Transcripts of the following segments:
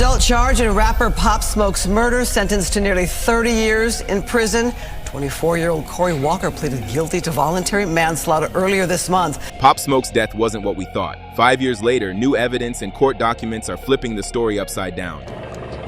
adult charge in rapper Pop Smoke's murder, sentenced to nearly 30 years in prison. 24-year-old Corey Walker pleaded guilty to voluntary manslaughter earlier this month. Pop Smoke's death wasn't what we thought. 5 years later, new evidence and court documents are flipping the story upside down.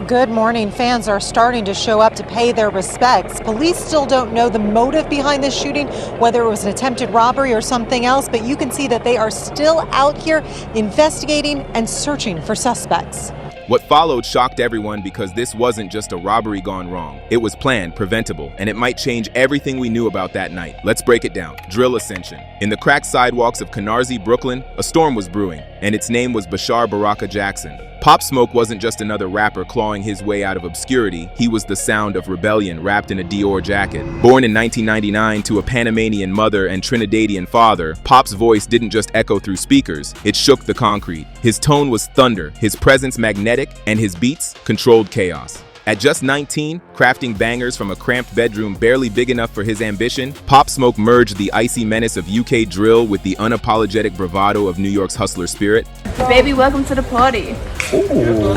Good morning. Fans are starting to show up to pay their respects. Police still don't know the motive behind this shooting, whether it was an attempted robbery or something else, but you can see that they are still out here investigating and searching for suspects. What followed shocked everyone because this wasn't just a robbery gone wrong. It was planned, preventable, and it might change everything we knew about that night. Let's break it down. Drill Ascension. In the cracked sidewalks of Canarsie, Brooklyn, a storm was brewing, and its name was Bashar Baraka Jackson. Pop Smoke wasn't just another rapper clawing his way out of obscurity. He was the sound of rebellion wrapped in a Dior jacket. Born in 1999 to a Panamanian mother and Trinidadian father, Pop's voice didn't just echo through speakers, it shook the concrete. His tone was thunder, his presence magnetic, and his beats controlled chaos. At just 19, crafting bangers from a cramped bedroom barely big enough for his ambition, Pop Smoke merged the icy menace of UK drill with the unapologetic bravado of New York's hustler spirit. Baby, welcome to the party. Whoa,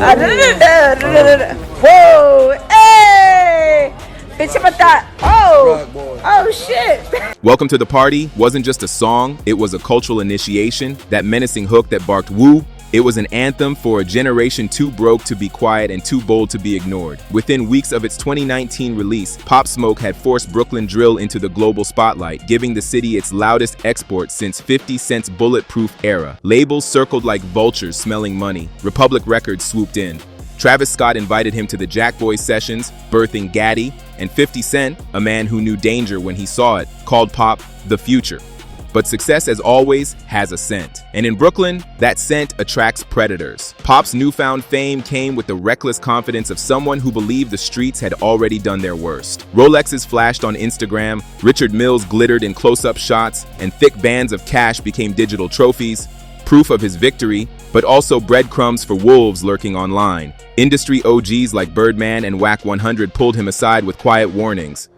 hey! Oh shit! Welcome to the Party wasn't just a song, it was a cultural initiation. That menacing hook that barked woo, it was an anthem for a generation too broke to be quiet and too bold to be ignored. Within weeks of its 2019 release, Pop Smoke had forced Brooklyn drill into the global spotlight, giving the city its loudest export since 50 Cent's Bulletproof era. Labels circled like vultures smelling money. Republic Records swooped in. Travis Scott invited him to the Jack Boy sessions, birthing Gaddy, and 50 Cent, a man who knew danger when he saw it, called Pop the future. But success, as always, has a scent. And in Brooklyn, that scent attracts predators. Pop's newfound fame came with the reckless confidence of someone who believed the streets had already done their worst. Rolexes flashed on Instagram, Richard Milles glittered in close-up shots, and thick bands of cash became digital trophies, proof of his victory, but also breadcrumbs for wolves lurking online. Industry OGs like Birdman and Whack 100 pulled him aside with quiet warnings.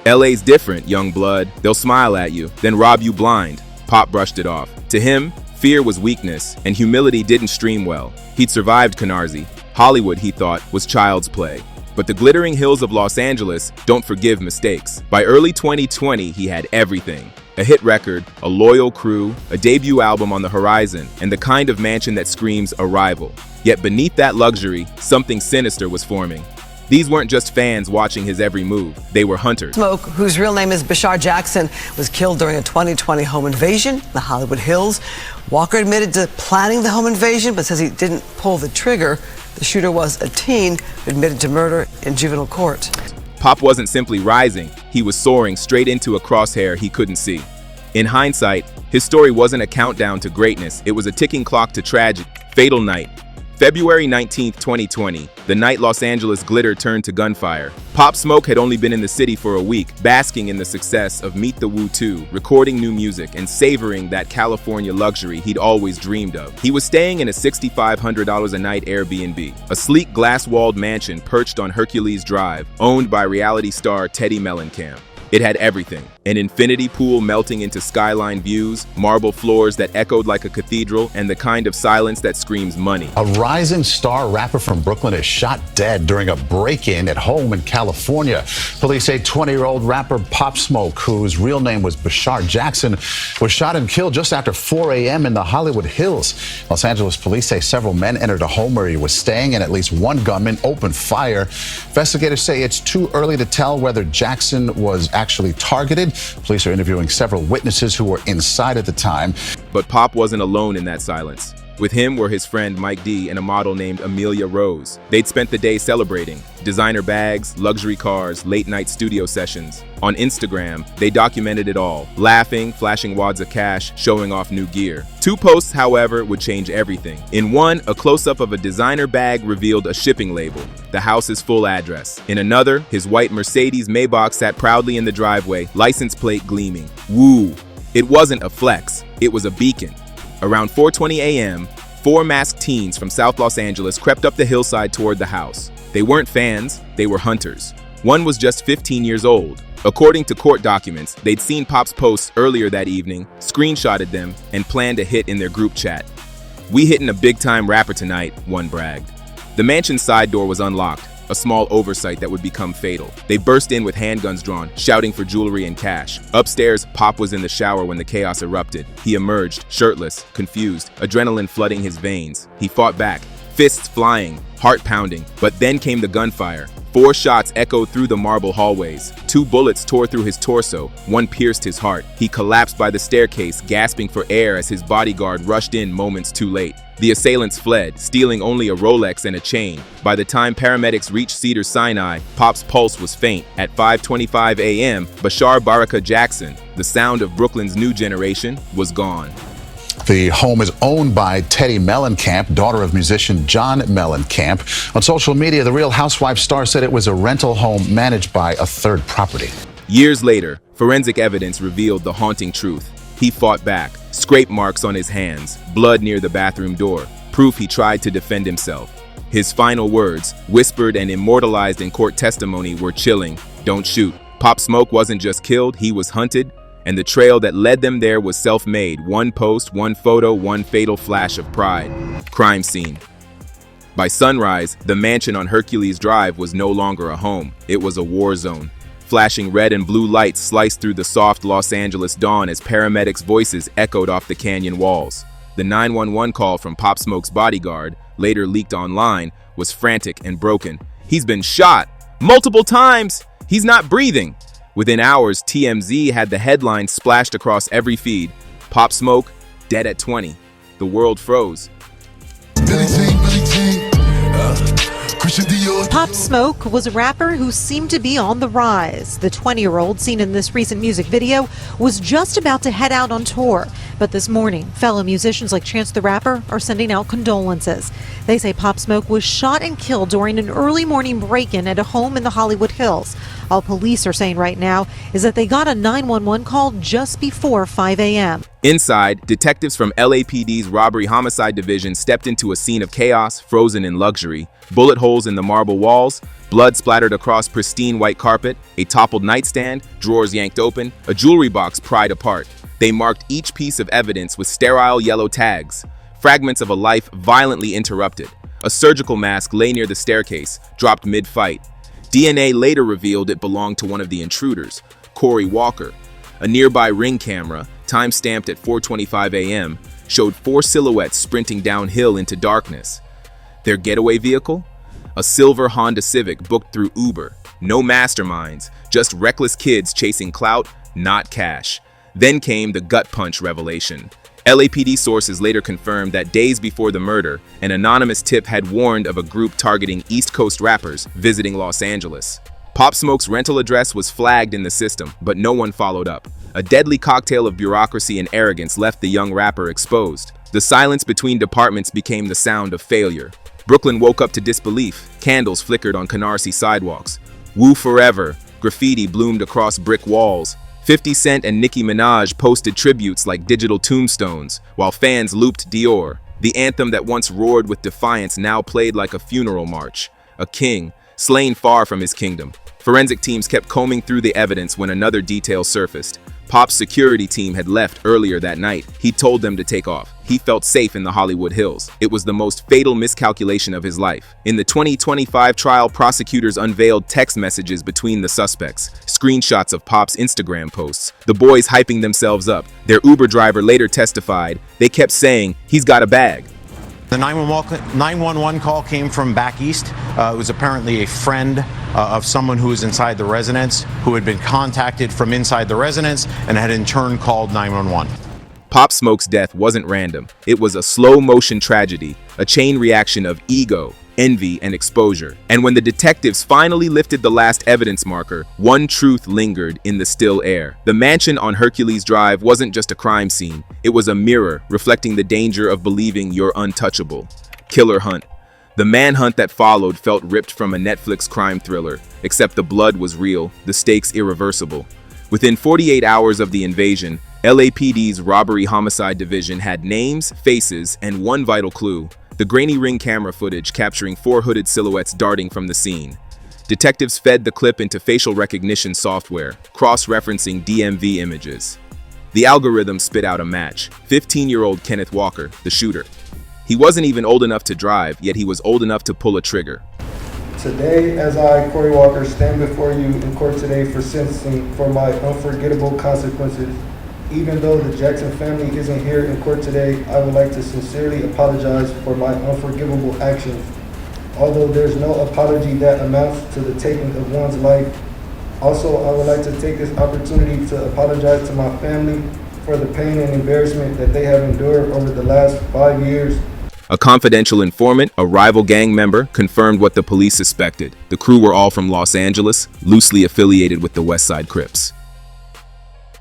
LA's different, young blood. They'll smile at you, then rob you blind. Pop brushed it off. To him, fear was weakness, and humility didn't stream well. He'd survived Canarsie. Hollywood, he thought, was child's play. But the glittering hills of Los Angeles don't forgive mistakes. By early 2020, he had everything. A hit record, a loyal crew, a debut album on the horizon, and the kind of mansion that screams arrival. Yet beneath that luxury, something sinister was forming. These weren't just fans watching his every move, they were hunters. Smoke, whose real name is Bashar Jackson, was killed during a 2020 home invasion in the Hollywood Hills. Walker admitted to planning the home invasion, but says he didn't pull the trigger. The shooter was a teen who admitted to murder in juvenile court. Pop wasn't simply rising, he was soaring straight into a crosshair he couldn't see. In hindsight, his story wasn't a countdown to greatness, it was a ticking clock to tragedy. Fatal night. February 19, 2020, the night Los Angeles glitter turned to gunfire. Pop Smoke had only been in the city for a week, basking in the success of Meet the Woo 2, recording new music and savoring that California luxury he'd always dreamed of. He was staying in a $6,500 a night Airbnb, a sleek glass-walled mansion perched on Hercules Drive, owned by reality star Teddy Mellencamp. It had everything. An infinity pool melting into skyline views, marble floors that echoed like a cathedral, and the kind of silence that screams money. A rising star rapper from Brooklyn is shot dead during a break-in at home in California. Police say 20-year-old rapper Pop Smoke, whose real name was Bashar Jackson, was shot and killed just after 4 a.m. in the Hollywood Hills. Los Angeles police say several men entered a home where he was staying, and at least one gunman opened fire. Investigators say it's too early to tell whether Jackson was actually targeted. Police are interviewing several witnesses who were inside at the time. But Pop wasn't alone in that silence. With him were his friend Mike D and a model named Amelia Rose. They'd spent the day celebrating. Designer bags, luxury cars, late-night studio sessions. On Instagram, they documented it all, laughing, flashing wads of cash, showing off new gear. Two posts, however, would change everything. In one, a close-up of a designer bag revealed a shipping label, the house's full address. In another, his white Mercedes Maybach sat proudly in the driveway, license plate gleaming. Woo! It wasn't a flex, it was a beacon. Around 4:20 a.m., 4 masked teens from South Los Angeles crept up the hillside toward the house. They weren't fans, they were hunters. One was just 15 years old. According to court documents, they'd seen Pop's posts earlier that evening, screenshotted them, and planned a hit in their group chat. "We hitting a big-time rapper tonight," one bragged. The mansion's side door was unlocked, a small oversight that would become fatal. They burst in with handguns drawn, shouting for jewelry and cash. Upstairs, Pop was in the shower when the chaos erupted. He emerged, shirtless, confused, adrenaline flooding his veins. He fought back, fists flying, heart pounding, but then came the gunfire. 4 shots echoed through the marble hallways. 2 bullets tore through his torso, 1 pierced his heart. He collapsed by the staircase, gasping for air as his bodyguard rushed in moments too late. The assailants fled, stealing only a Rolex and a chain. By the time paramedics reached Cedars-Sinai, Pop's pulse was faint. At 5:25 a.m., Bashar Baraka Jackson, the sound of Brooklyn's new generation, was gone. The home is owned by Teddy Mellencamp, daughter of musician John Mellencamp. On social media, the Real Housewives star said it was a rental home managed by a third property. Years later, forensic evidence revealed the haunting truth. He fought back, scrape marks on his hands, blood near the bathroom door, proof he tried to defend himself. His final words, whispered and immortalized in court testimony, were chilling. Don't shoot. Pop Smoke wasn't just killed, he was hunted. And the trail that led them there was self-made. 1 post, 1 photo, 1 fatal flash of pride. Crime scene. By sunrise, the mansion on Hercules Drive was no longer a home. It was a war zone. Flashing red and blue lights sliced through the soft Los Angeles dawn as paramedics' voices echoed off the canyon walls. The 911 call from Pop Smoke's bodyguard, later leaked online, was frantic and broken. He's been shot multiple times. He's not breathing. Within hours, TMZ had the headline splashed across every feed. Pop Smoke, dead at 20. The world froze. Pop Smoke was a rapper who seemed to be on the rise. The 20-year-old seen in this recent music video was just about to head out on tour. But this morning, fellow musicians like Chance the Rapper are sending out condolences. They say Pop Smoke was shot and killed during an early morning break-in at a home in the Hollywood Hills. All police are saying right now is that they got a 911 call just before 5 a.m. Inside, detectives from LAPD's Robbery Homicide Division stepped into a scene of chaos, frozen in luxury. Bullet holes in the marble walls, blood splattered across pristine white carpet, a toppled nightstand, drawers yanked open, a jewelry box pried apart. They marked each piece of evidence with sterile yellow tags, fragments of a life violently interrupted. A surgical mask lay near the staircase, dropped mid-fight. DNA later revealed it belonged to one of the intruders, Corey Walker. A nearby Ring camera, time-stamped at 4:25 a.m., showed 4 silhouettes sprinting downhill into darkness. Their getaway vehicle? A silver Honda Civic booked through Uber. No masterminds, just reckless kids chasing clout, not cash. Then came the gut punch revelation. LAPD sources later confirmed that days before the murder, an anonymous tip had warned of a group targeting East Coast rappers visiting Los Angeles. Pop Smoke's rental address was flagged in the system, but no one followed up. A deadly cocktail of bureaucracy and arrogance left the young rapper exposed. The silence between departments became the sound of failure. Brooklyn woke up to disbelief. Candles flickered on Canarsie sidewalks. Woo forever. Graffiti bloomed across brick walls. 50 Cent and Nicki Minaj posted tributes like digital tombstones, while fans looped Dior. The anthem that once roared with defiance now played like a funeral march. A king, slain far from his kingdom. Forensic teams kept combing through the evidence when another detail surfaced. Pop's security team had left earlier that night. He told them to take off. He felt safe in the Hollywood Hills. It was the most fatal miscalculation of his life. In the 2025 trial, prosecutors unveiled text messages between the suspects, screenshots of Pop's Instagram posts, the boys hyping themselves up. Their Uber driver later testified, they kept saying, "He's got a bag." The 911 call came from back east. It was apparently a friend of someone who was inside the residence who had been contacted from inside the residence and had in turn called 911. Pop Smoke's death wasn't random. It was a slow-motion tragedy, a chain reaction of ego, envy, and exposure. And when the detectives finally lifted the last evidence marker, one truth lingered in the still air. The mansion on Hercules Drive wasn't just a crime scene. It was a mirror reflecting the danger of believing you're untouchable. Killer hunt. The manhunt that followed felt ripped from a Netflix crime thriller, except the blood was real, the stakes irreversible. Within 48 hours of the invasion, LAPD's Robbery Homicide Division had names, faces, and one vital clue: the grainy Ring camera footage capturing 4 hooded silhouettes darting from the scene. Detectives fed the clip into facial recognition software, cross-referencing DMV images. The algorithm spit out a match: 15-year-old Kenneth Walker, the shooter. He wasn't even old enough to drive, yet he was old enough to pull a trigger. Today, as I, Corey Walker, stand before you in court today for sentencing for my unforgettable consequences. Even though the Jackson family isn't here in court today, I would like to sincerely apologize for my unforgivable actions. Although there's no apology that amounts to the taking of one's life. Also, I would like to take this opportunity to apologize to my family for the pain and embarrassment that they have endured over the last 5 years. A confidential informant, a rival gang member, confirmed what the police suspected. The crew were all from Los Angeles, loosely affiliated with the West Side Crips.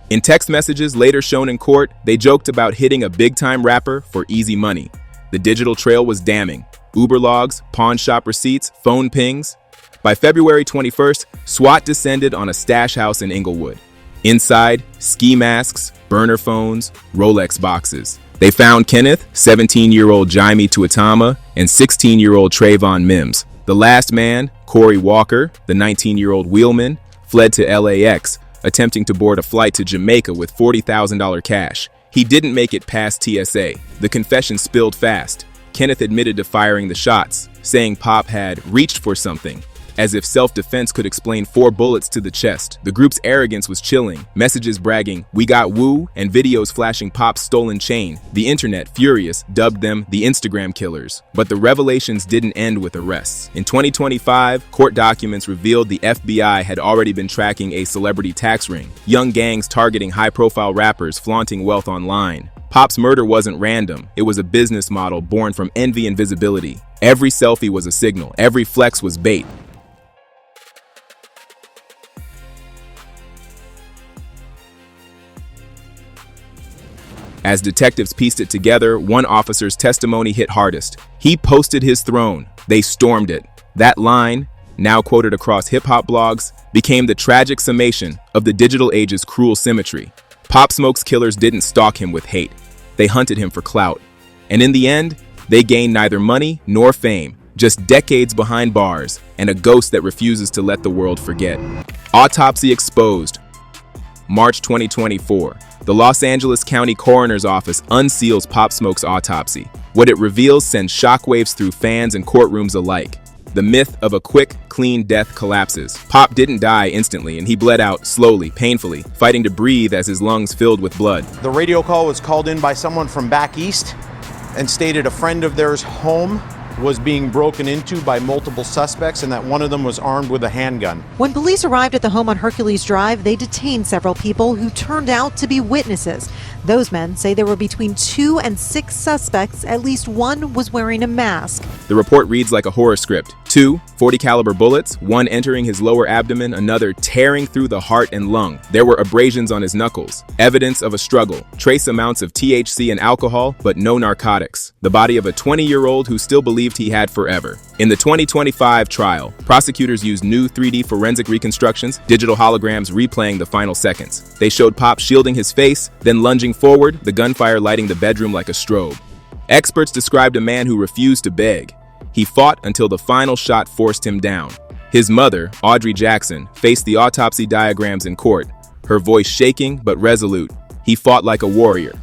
In text messages later shown in court, they joked about hitting a big-time rapper for easy money. The digital trail was damning. Uber logs, pawn shop receipts, phone pings. By February 21st, SWAT descended on a stash house in Inglewood. Inside, ski masks, burner phones, Rolex boxes. They found Kenneth, 17-year-old Jaime Tuatama, and 16-year-old Trayvon Mims. The last man, Corey Walker, the 19-year-old wheelman, fled to LAX, attempting to board a flight to Jamaica with $40,000 cash. He didn't make it past TSA. The confession spilled fast. Kenneth admitted to firing the shots, saying Pop had reached for something, as if self-defense could explain 4 bullets to the chest. The group's arrogance was chilling, messages bragging, "We got Woo," and videos flashing Pop's stolen chain. The internet, furious, dubbed them the Instagram killers. But the revelations didn't end with arrests. In 2025, court documents revealed the FBI had already been tracking a celebrity tax ring, young gangs targeting high-profile rappers flaunting wealth online. Pop's murder wasn't random. It was a business model born from envy and visibility. Every selfie was a signal. Every flex was bait. As detectives pieced it together, one officer's testimony hit hardest. He posted his throne. They stormed it. That line, now quoted across hip-hop blogs, became the tragic summation of the digital age's cruel symmetry. Pop Smoke's killers didn't stalk him with hate. They hunted him for clout. And in the end, they gained neither money nor fame, just decades behind bars and a ghost that refuses to let the world forget. Autopsy exposed. March 2024. The Los Angeles County Coroner's Office unseals Pop Smoke's autopsy. What it reveals sends shockwaves through fans and courtrooms alike. The myth of a quick, clean death collapses. Pop didn't die instantly, and he bled out slowly, painfully, fighting to breathe as his lungs filled with blood. The radio call was called in by someone from back east and stated a friend of theirs' home was being broken into by multiple suspects and that one of them was armed with a handgun. When police arrived at the home on Hercules Drive, they detained several people who turned out to be witnesses. Those men say there were between 2 and 6 suspects. At least one was wearing a mask. The report reads like a horror script. 2 .40 caliber bullets, one entering his lower abdomen, another tearing through the heart and lung. There were abrasions on his knuckles, evidence of a struggle, trace amounts of THC and alcohol, but no narcotics. The body of a 20-year-old who still believed he had forever. In the 2025 trial, prosecutors used new 3D forensic reconstructions, digital holograms replaying the final seconds. They showed Pop shielding his face, then lunging forward, the gunfire lighting the bedroom like a strobe. Experts described a man who refused to beg. He fought until the final shot forced him down. His mother, Audrey Jackson, faced the autopsy diagrams in court, her voice shaking but resolute. He fought like a warrior.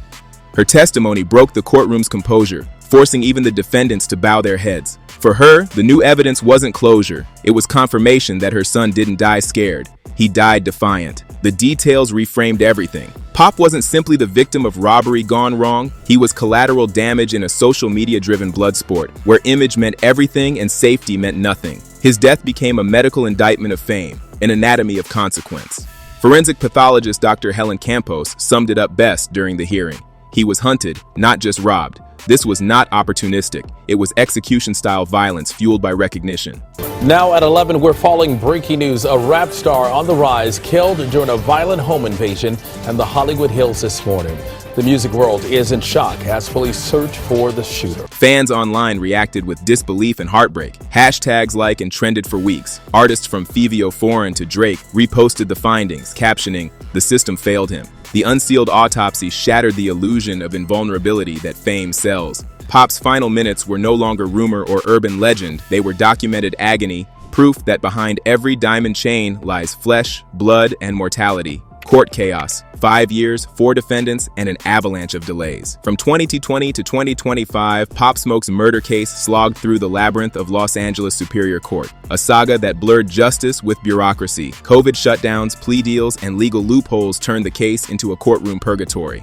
Her testimony broke the courtroom's composure, forcing even the defendants to bow their heads. For her, the new evidence wasn't closure. It was confirmation that her son didn't die scared. He died defiant. The details reframed everything. Pop wasn't simply the victim of robbery gone wrong. He was collateral damage in a social media-driven blood sport, where image meant everything and safety meant nothing. His death became a medical indictment of fame, an anatomy of consequence. Forensic pathologist Dr. Helen Campos summed it up best during the hearing. He was hunted, not just robbed. This was not opportunistic. It was execution-style violence fueled by recognition. Now at 11, we're following breaking news. A rap star on the rise killed during a violent home invasion in the Hollywood Hills this morning. The music world is in shock as police search for the shooter. Fans online reacted with disbelief and heartbreak. Hashtags like and trended for weeks. Artists from Fivio Foreign to Drake reposted the findings, captioning, "The system failed him." The unsealed autopsy shattered the illusion of invulnerability that fame sells. Pop's final minutes were no longer rumor or urban legend. They were documented agony, proof that behind every diamond chain lies flesh, blood, and mortality. Court chaos. 5 years, 4 defendants, and an avalanche of delays. From 2020 to 2025, Pop Smoke's murder case slogged through the labyrinth of Los Angeles Superior Court, a saga that blurred justice with bureaucracy. COVID shutdowns, plea deals, and legal loopholes turned the case into a courtroom purgatory.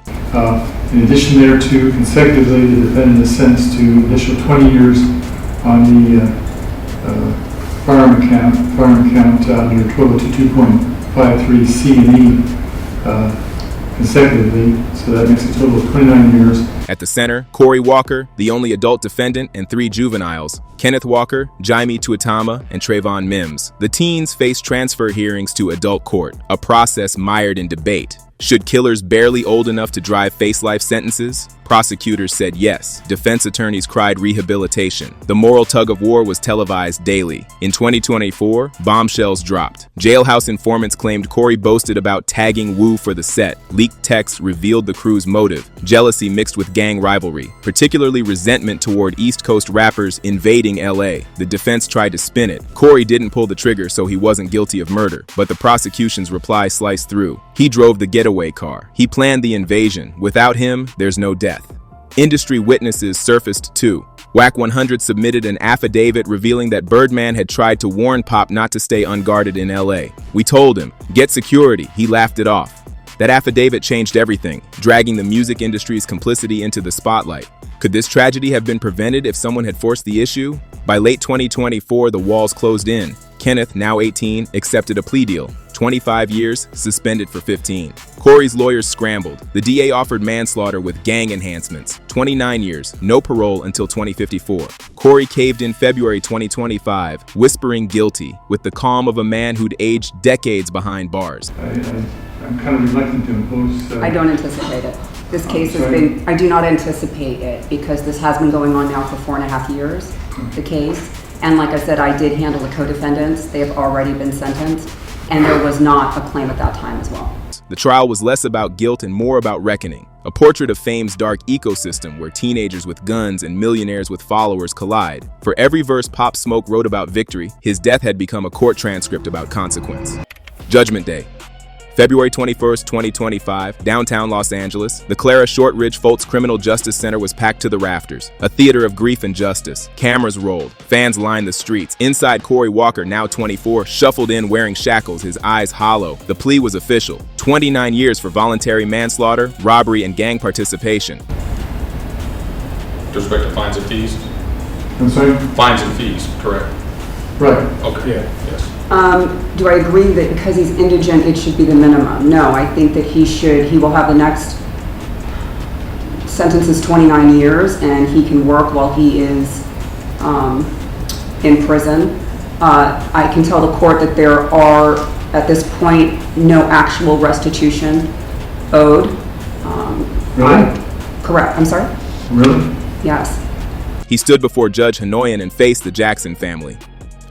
In addition thereto, consecutively, the defendant is sentenced to an additional 20 years on the firearm count under 1202.53 C and E consecutively, so that makes a total of 29 years. At the center, Cory Walker, the only adult defendant, and 3 juveniles, Kenneth Walker, Jaime Tuatama, and Trayvon Mims. The teens face transfer hearings to adult court, a process mired in debate. Should killers barely old enough to drive face life sentences? Prosecutors said yes. Defense attorneys cried rehabilitation. The moral tug of war was televised daily. In 2024, bombshells dropped. Jailhouse informants claimed Cory boasted about tagging Wu for the set. Leaked texts revealed the crew's motive. Jealousy mixed with gang rivalry, particularly resentment toward East Coast rappers invading LA. The defense tried to spin it. Cory didn't pull the trigger, so he wasn't guilty of murder. But the prosecution's reply sliced through. He drove the getaway car. He planned the invasion. Without him, there's no death. Industry witnesses surfaced too. WAC 100 submitted an affidavit revealing that Birdman had tried to warn Pop not to stay unguarded in LA. We told him, get security. He laughed it off. That affidavit changed everything, dragging the music industry's complicity into the spotlight. Could this tragedy have been prevented if someone had forced the issue? By late 2024, the walls closed in. Kenneth, now 18, accepted a plea deal. 25 years, suspended for 15. Cory's lawyers scrambled. The DA offered manslaughter with gang enhancements. 29 years, no parole until 2054. Cory caved in February 2025, whispering guilty, with the calm of a man who'd aged decades behind bars. I'm kind of reluctant to impose... I don't anticipate it. This case has been... I do not anticipate it because this has been going on now for 4.5 years, the case. And like I said, I did handle the co-defendants. They have already been sentenced. And there was not a claim at that time as well. The trial was less about guilt and more about reckoning. A portrait of fame's dark ecosystem where teenagers with guns and millionaires with followers collide. For every verse Pop Smoke wrote about victory, his death had become a court transcript about consequence. Judgment Day. February 21st, 2025, downtown Los Angeles, the Clara Shortridge Foltz Criminal Justice Center was packed to the rafters, a theater of grief and justice. Cameras rolled, fans lined the streets. Inside, Cory Walker, now 24, shuffled in wearing shackles, his eyes hollow. The plea was official: 29 years for voluntary manslaughter, robbery, and gang participation. With respect to fines and fees? I'm sorry? Fines and fees, correct? Right. Okay. Yeah. Yes. Do I agree that because he's indigent, it should be the minimum? No, I think that he will have the next sentence is 29 years and he can work while he is in prison. I can tell the court that there are, at this point, no actual restitution owed. Really? Correct, I'm sorry? Really? Yes. He stood before Judge Hanoyan and faced the Jackson family.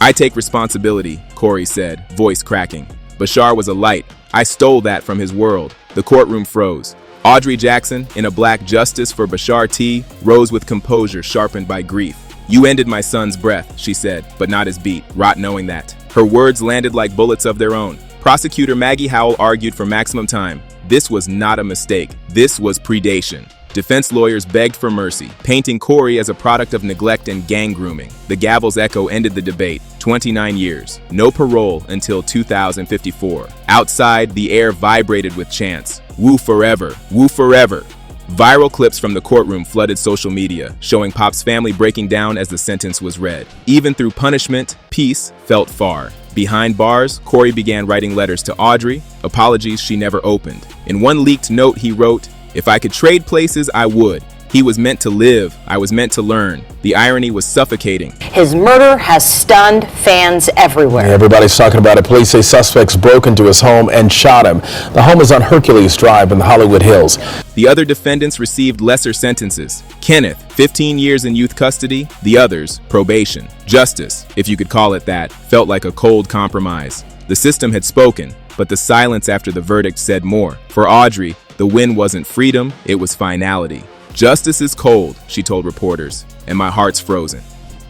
I take responsibility, Cory said, voice cracking. Bashar was a light. I stole that from his world. The courtroom froze. Audrey Jackson, in a black Justice for Bashar T., rose with composure sharpened by grief. You ended my son's breath, she said, but not his beat, rot knowing that. Her words landed like bullets of their own. Prosecutor Maggie Howell argued for maximum time. This was not a mistake. This was predation. Defense lawyers begged for mercy, painting Cory as a product of neglect and gang grooming. The gavel's echo ended the debate. 29 years. No parole until 2054. Outside, the air vibrated with chants. Woo forever. Woo forever. Viral clips from the courtroom flooded social media, showing Pop's family breaking down as the sentence was read. Even through punishment, peace felt far. Behind bars, Cory began writing letters to Audrey, apologies she never opened. In one leaked note, he wrote, "If I could trade places, I would. He was meant to live. I was meant to learn." The irony was suffocating. His murder has stunned fans everywhere. Everybody's talking about it. Police say suspects broke into his home and shot him. The home is on Hercules Drive in the Hollywood Hills. The other defendants received lesser sentences. Kenneth, 15 years in youth custody. The others, probation. Justice, if you could call it that, felt like a cold compromise. The system had spoken, but the silence after the verdict said more. For Audrey, the win wasn't freedom, it was finality. Justice is cold, she told reporters, and my heart's frozen.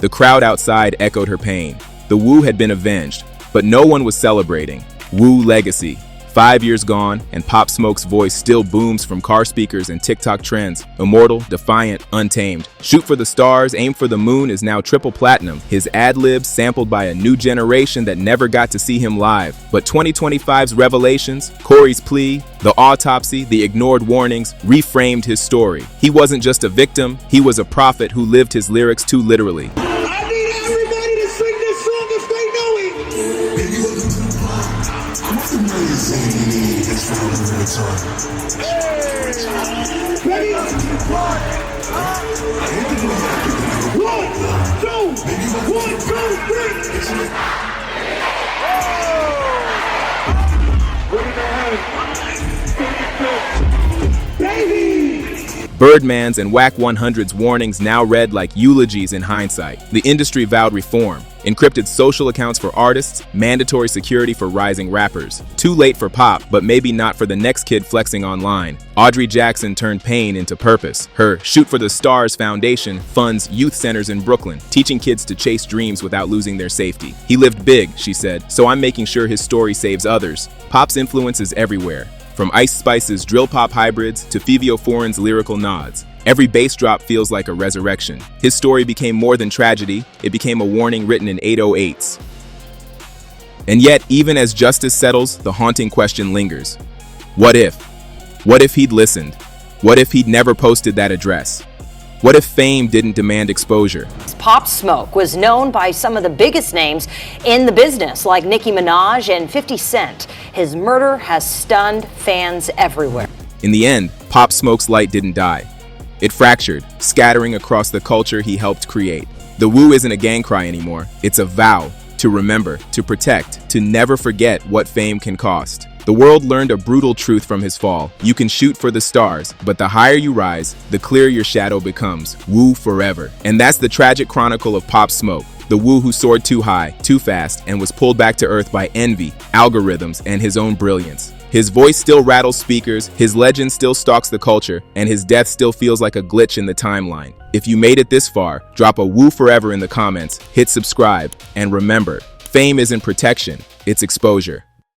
The crowd outside echoed her pain. The Wu had been avenged, but no one was celebrating. Wu legacy. 5 years gone, and Pop Smoke's voice still booms from car speakers and TikTok trends. Immortal, defiant, untamed. Shoot for the Stars, Aim for the Moon is now triple platinum. His ad-libs sampled by a new generation that never got to see him live. But 2025's revelations, Corey's plea, the autopsy, the ignored warnings, reframed his story. He wasn't just a victim, he was a prophet who lived his lyrics too literally. I need everybody to sing this song if they know it. Ready? 1, 2, 1, 2, 3. Baby! Birdman's and Whack 100's warnings now read like eulogies in hindsight. The industry vowed reform, encrypted social accounts for artists, mandatory security for rising rappers. Too late for Pop, but maybe not for the next kid flexing online. Audrey Jackson turned pain into purpose. Her Shoot for the Stars Foundation funds youth centers in Brooklyn, teaching kids to chase dreams without losing their safety. He lived big, she said, so I'm making sure his story saves others. Pop's influence is everywhere. From Ice Spice's drill pop hybrids to Fivio Foreign's lyrical nods. Every bass drop feels like a resurrection. His story became more than tragedy, it became a warning written in 808s. And yet, even as justice settles, the haunting question lingers. What if? What if he'd listened? What if he'd never posted that address? What if fame didn't demand exposure? Pop Smoke was known by some of the biggest names in the business, like Nicki Minaj and 50 Cent. His murder has stunned fans everywhere. In the end, Pop Smoke's light didn't die. It fractured, scattering across the culture he helped create. The Woo isn't a gang cry anymore. It's a vow to remember, to protect, to never forget what fame can cost. The world learned a brutal truth from his fall. You can shoot for the stars, but the higher you rise, the clearer your shadow becomes. Woo forever. And that's the tragic chronicle of Pop Smoke. The Woo who soared too high, too fast, and was pulled back to earth by envy, algorithms, and his own brilliance. His voice still rattles speakers, his legend still stalks the culture, and his death still feels like a glitch in the timeline. If you made it this far, drop a Woo forever in the comments, hit subscribe, and remember, fame isn't protection, it's exposure.